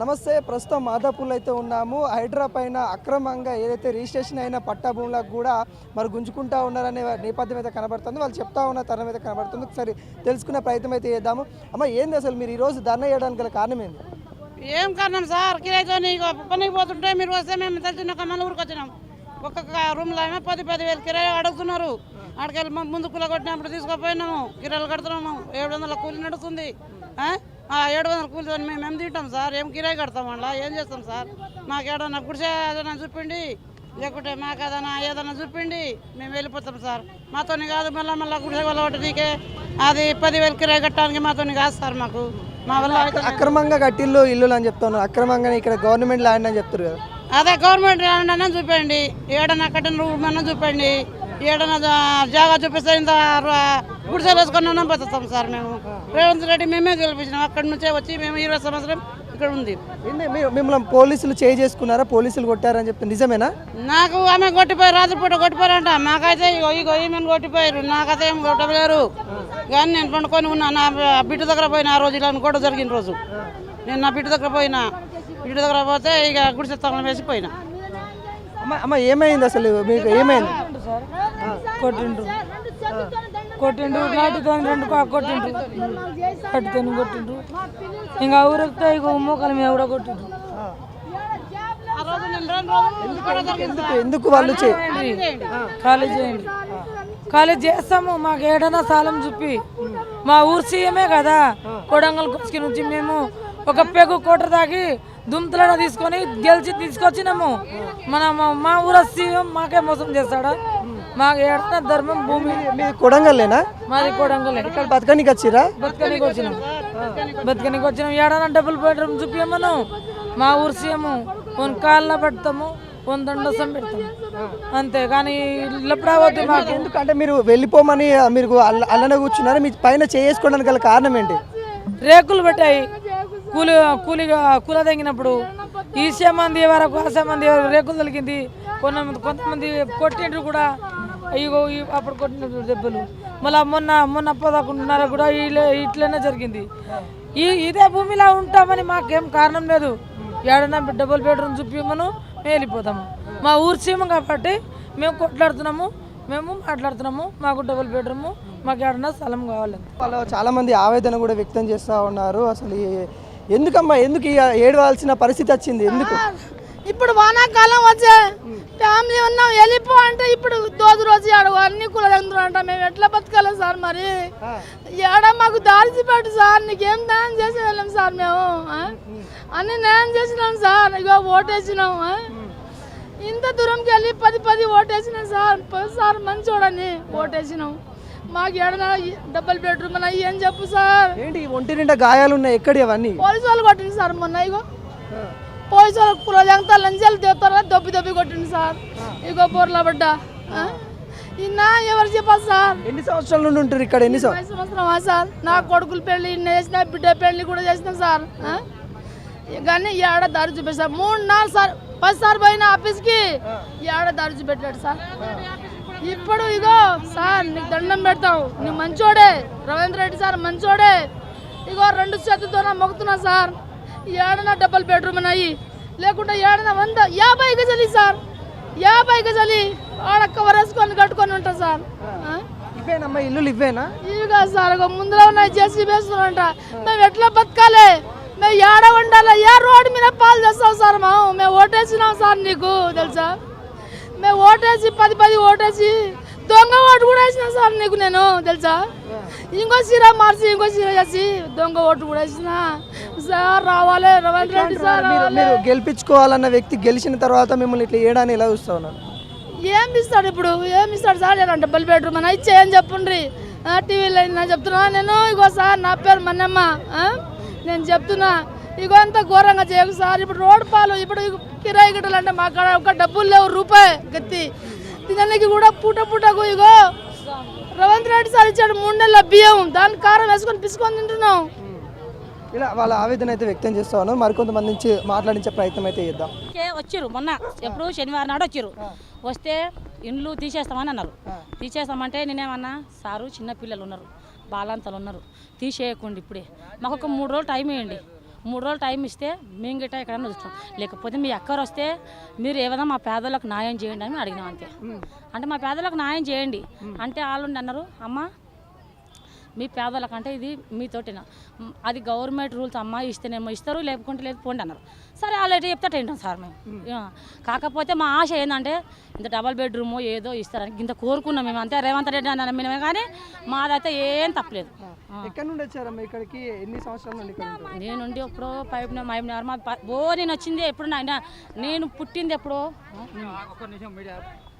నమస్తే. ప్రస్తుతం మాదాపూర్లో అయితే ఉన్నాము. హైడ్రా పైన అక్రమంగా ఏదైతే రిజిస్ట్రేషన్ అయిన పట్టా భూములకు కూడా మరి గుంజుకుంటా ఉన్నారనే నేపథ్యం అయితే కనబడుతుంది. వాళ్ళు చెప్తా ఉన్న తరం అయితే కనబడుతుంది. ఒకసారి తెలుసుకునే ప్రయత్నం అయితే చేద్దాము. అమ్మ, ఏంది అసలు మీరు ఈరోజు ధర్నా చేయడానికి గల కారణం ఏంది? ఏం కారణం సార్, కిరాయితో పనికి పోతుంటే మీరు వస్తే మేము తెలిసిన మన ఊరికి వచ్చినాం. ఒక్కొక్క రూమ్లో ఏమో 10,000 కిరాయి అడుగుతున్నారు. అక్కడికి ముందు కూల కొట్టినప్పుడు తీసుకుపోయినాము, కిరాయిలు కడుతున్నాము. 700 కూలి నడుస్తుంది. 700 కూలితో మేము తింటాం సార్. ఏం కిరాయి కడతాం అలా ఏం చేస్తాం సార్? మాకు ఏదన్నా గుడిసె ఏదైనా చూపిండి, లేకుంటే మాకు ఏదైనా చూపిండి, మేము వెళ్ళిపోతాం సార్. మాతోని కాదు, మళ్ళీ గుడిసె వల్ల ఒకటికే అది 10,000 కిరాయి కట్టడానికి మాతోని కాదు సార్. మాకు మా వల్ల అక్రమంగా కట్టిల్లు ఇల్లు అని చెప్తాను. అక్రమంగా ఇక్కడ గవర్నమెంట్ ల్యాండ్ అని చెప్తారు కదా. అదే గవర్నమెంట్ ల్యాండ్ అన్నా చూపండి, ఏడన్నా కట్టిన రూమ్ అన్నా చూపండి, ఏడన్నా జాగా చూపిస్తే ఇంత గుడిసెలు వేసుకున్నా బతుకుతాం సార్. మేము రేవంత్ రెడ్డి మేమే గెలిపించినాం. అక్కడి నుంచే వచ్చి మేము 20 సంవత్సరం ఇక్కడ ఉంది. మిమ్మల్ని పోలీసులు చేసుకున్నారా? పోలీసులు కొట్టారని చెప్తే నిజమేనా? నాకు ఆమె కొట్టిపోయారు, రాత్రిపూట కొట్టిపోయారంట. మాకైతే ఇగో ఈమెను కొట్టిపోయారు, నాకైతే ఏం కొట్టలేరు. కానీ నేను పండుకొని ఉన్నా. నా బిడ్డ దగ్గర పోయినా ఆ రోజు ఇలా కూడా జరిగిన రోజు నేను నా బిడ్డ దగ్గర పోయినా. బిడ్డ దగ్గర పోతే ఇక గుడిసె తంగం వేసిపోయినా. అమ్మ, ఏమైంది అసలు? మీకు ఏమైంది? కొట్టిండ్రు నాటితో 2 కొట్టిండ్రు, కట్టితో కొట్టిండ్రు. ఇంకా ఊరితో ఇక మోకాల మీద కూడా కొట్టిండ్రు. ఎందుకు వాళ్ళు ఖాళీ చేయండి, ఖాళీ చేస్తాము. మాకు ఏడన్నా స్థలం చూపి. మా ఊరు సీఎమే కదా, కొడంగల్ కొసుకి నుంచి మేము ఒక పెగు కోట తాగి దుమ్తలన తీసుకొని గెలిచి తీసుకొచ్చినాము. మా ఊరు సీఎం మాకే మోసం చేస్తాడా? మాకు ఏడన్నా ధర్మం భూమి. మీది కొడంగల్లేనా? మాది కొడంగల్. ఇక్కడ బతకనికి వచ్చిరా? బతకనికి వచ్చినాం. ఏడన్నా డబుల్ బెడ్రూమ్ చూపించమను. మా ఊరు సీఎము కాళ్ళ పెడతాము, దండసం పెడతాము, అంతే. కానీ ఇల్లప్పుడు అవద్దు మాకు. ఎందుకంటే మీరు వెళ్ళిపోమని మీరు అల్లనే కూర్చున్నారు. మీ పైన చేసుకోవడానికి గల కారణం ఏంటి? రేకులు పెట్టాయి. కూల తగ్గినప్పుడు ఈసే మంది వరకు ఆశ మంది రేకులు తొలిగింది. కొంతమంది కొట్టిండ్రు కూడా. ఇగో అప్పుడు కొట్టిన దెబ్బలు మళ్ళీ మొన్న 11:30 కూడా ఇట్లనే జరిగింది. ఇదే భూమిలో ఉంటామని మాకేం కారణం లేదు. ఏడన్నా డబుల్ బెడ్రూమ్ చూపించమను, మేము వెళ్ళిపోతాము. మా ఊరు సీమ కాబట్టి మేము కొట్లాడుతున్నాము, మేము మాట్లాడుతున్నాము. మాకు డబుల్ బెడ్రూమ్, మాకు ఏడన్నా స్థలం కావాలి. వాళ్ళు చాలా మంది ఆవేదన కూడా వ్యక్తం చేస్తూ ఉన్నారు. అసలు ఎందుకమ్మా, ఎందుకు ఏడవాల్సిన పరిస్థితి వచ్చింది? ఎందుకు? ఇప్పుడు వానాకాలం వచ్చే ఫ్యామిలీ ఉన్నాం, వెళ్ళిపో అంటే ఇప్పుడు రోజు ఆడవు అన్ని కులదంతులు అంట. మేము ఎట్లా బతకాలి సార్? మరి ఏడ మాకు దారి పెట్టు సార్. నీకేం న్యాయం చేసి వెళ్ళాం సార్. మేము అన్ని న్యాయం చేసినాం సార్. ఇగో ఓటేసినాం. ఇంత దూరంకి వెళ్ళి 10 ఓటేసినాం సార్. సార్ మంచి చూడని ఓటేసినాం. మాకు ఏడన్నా డబుల్ బెడ్రూమ్ అన్న ఏం చెప్పు సార్. ఏంటి ఒంటి నిండా గాయాలు ఉన్నాయి? ఎక్కడి అవన్నీ? పోలీసు వాళ్ళు కొట్టింది సార్ మొన్న. ఇగో పోలీసు వాళ్ళు కులజంతా లంచాలు తీస్తారా దొబ్బి కొట్టింది సార్. ఇగో బోర్ల పడ్డ ఇన్నా ఎవరు చెప్పాలి సార్? ఎన్ని సంవత్సరాల నుండి ఉంటారు ఇక్కడ? ఎన్ని సంవత్సరమా సార్? నా కొడుకుల పెళ్లి చేసిన, బిడ్డ పెళ్లి కూడా చేసినాం సార్. కానీ ఏడ దారి చూపిస్తారు. 3-4 సార్ 10 సార్ పోయిన ఆఫీస్కి ఏడ దారి చూపెట్టాడు సార్. ఇప్పుడు ఇగో సార్ నీకు దండం పెడతావు, నువ్వు మంచోడే, రవీంద్ర రెడ్డి సార్ మంచోడే. ఇగో 2 చేతులతో మొక్కుతున్నా సార్. ఏడన్నా డబుల్ బెడ్రూమ్ అయ్యి, లేకుంటే ఏడన్నా 50 గజాలి సార్. 50 గజాలి ఆడ కవర్ వేసుకొని కట్టుకొని ఉంటాం సార్. ఇవేనమ్మా ఇల్లు? ఇవేనా? ఇవి కాదు సార్. ముందులో ఉన్నాయి చేసి వేస్తున్నాంట. మేము ఎట్లా బతకాలి? మేము ఏడ ఉండాలి? ఏ రోడ్డు మీద పాలు చేస్తాం సార్? మేము ఓటేసినాం సార్. నీకు తెలుసా? మేము ఓటేసి 10 ఓటేసి దొంగ ఓటు కూడా వేసినా సార్. నీకు నేను తెలుసా? ఇంకో సీరా మార్చి ఇంకో సీరా చేసి దొంగ ఓటు కూడా వేసిన సార్. రావాలి రవీంద్ర రెడ్డి సార్. మీరు గెలిపించుకోవాలన్న వ్యక్తి గెలిచిన తర్వాత మిమ్మల్ని ఇట్లా ఏడాని ఎలా చూస్తా ఉన్నారు? ఏం ఇస్తాడు ఇప్పుడు? ఏమి ఇస్తాడు సార్? నేను డబుల్ బెడ్రూమ్ అని ఇచ్చేయని చెప్పుండ్రి. టీవీలో చెప్తున్నా నేను. ఇగో సార్ నా పేరు మన్నమ్మ. నేను చెప్తున్నా ఇగో అంత ఘోరంగా చేయకు సార్. ఇప్పుడు రోడ్డు పాలు, ఇప్పుడు కిరాయి గిట్టలంటే మా కాడ ఒక డబ్బులు లేవు, రూపాయి గత్తి తినడానికి కూడా పూటకు. ఇగో రవీంద్ర రెడ్డి సార్ ఇచ్చాడు 3 నెలల బియ్యం, దాని కారం వేసుకొని పిసుకొని తింటున్నాం. ఇలా వాళ్ళ ఆవేదన అయితే వ్యక్తం చేస్తా ఉన్నాం. మరికొంతమంది నుంచి మాట్లాడించే ప్రయత్నం అయితే చేద్దాం. వచ్చారు మొన్న, ఎప్పుడు శనివారం నాడు వచ్చారు. వస్తే ఇండ్లు తీసేస్తామని అన్నారు. తీసేస్తామంటే నేనేమన్నా సారు చిన్న పిల్లలు ఉన్నారు, బాలాంతలు ఉన్నారు, తీసేయకుండా ఇప్పుడే మాకు ఒక 3 రోజులు టైం వేయండి. 3 రోజులు టైం ఇస్తే మేము గిట్ట ఎక్కడైనా చూస్తాం, లేకపోతే మీ అక్కరు వస్తే మీరు ఏదైనా మా పేదలకు న్యాయం చేయండి అని మేము అడిగినాం అంతే. అంటే మా పేదలకు న్యాయం చేయండి అంటే వాళ్ళు అన్నారు, అమ్మ మీ పేదలకు అంటే ఇది మీతోటినా, అది గవర్నమెంట్ రూల్స్ అమ్మ, ఇస్తేనేమో ఇస్తారు లేకుంటే లేదు పోండి అన్నారు. సరే ఆల్రెడీ చెప్తే ఏంటాం సార్ మేము. కాకపోతే మా ఆశ ఏంటంటే ఇంత డబల్ బెడ్రూమ్ ఏదో ఇస్తారని ఇంత కోరుకున్నాం మేము అంతే. రేవంత్ రెడ్డి అని నమ్మినామే కానీ మాదైతే ఏం తప్పలేదు. ఎక్కడి నుండి వచ్చారమ్మా ఇక్కడికి? ఎన్ని సంవత్సరాల నుండి ఇక్కడ ఉంటారు? నేనుండి ఎప్పుడో నేను వచ్చింది ఎప్పుడు నేను పుట్టింది ఎప్పుడో